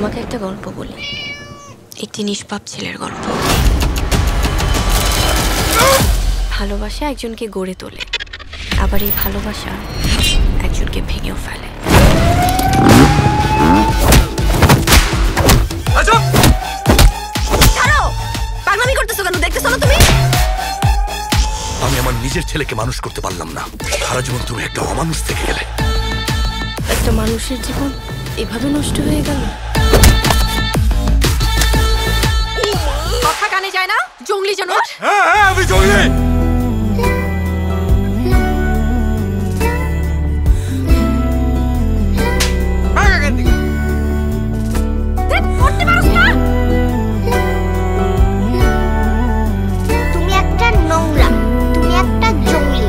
তোমাকে একটা গল্প বলি, একটি নিষ্পাপ ছেলের গল্প। ভালোবাসা একজনকে গড়ে তোলে, আবার এই ভালোবাসা একজনকে ভেঙেও ফেলে। পাগলামি করতেছো কেন? দেখতেছো না তুমি? আমি আমার নিজের ছেলেকে মানুষ করতে পারলাম না, সারা জীবন তুমি একটা অমানুষ থেকে গেলে। একটা মানুষের জীবন এভাবে নষ্ট হয়ে গেল। কথা কানে যায় না? জঙ্গলি জানোয়ার। হ্যাঁ হ্যাঁ, আমি জঙ্গলি। তুমি একটা নোংরা, তুমি একটা জঙ্গলি।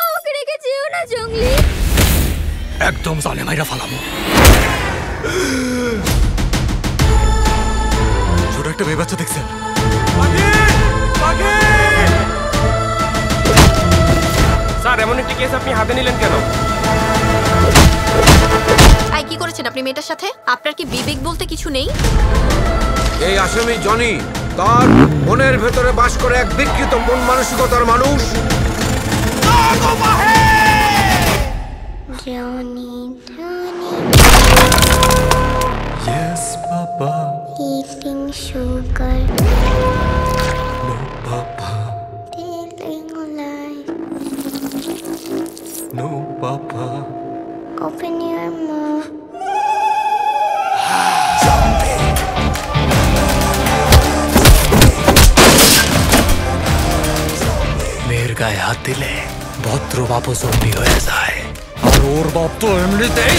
আমাকে রেখে যেও না জঙ্গলি। একদম জালে মাইরা ফালামো। ছোট একটা মেয়ে বাচ্চা দেখছেন? স্যার, এমন একটি কেস আপনি হাতে নিলেন কেন? কি করেছেন আপনি মেয়েটার সাথে? আপনার কি বিবেক বলতে কিছু নেই? এই আসামি জনি, তার মনের ভেতরে বাস করে এক বিকৃত মন মানসিকতার মানুষ। Johnny Johnny Yes, Papa. eating sugar, No, Papa. telling a lie. No, Papa. Open your mouth. মেয়ের গায়ে হাত দিলে ভদ্র বাপও জম্বি হয়ে যায়, আর ওর বাপ তো এমনিতেই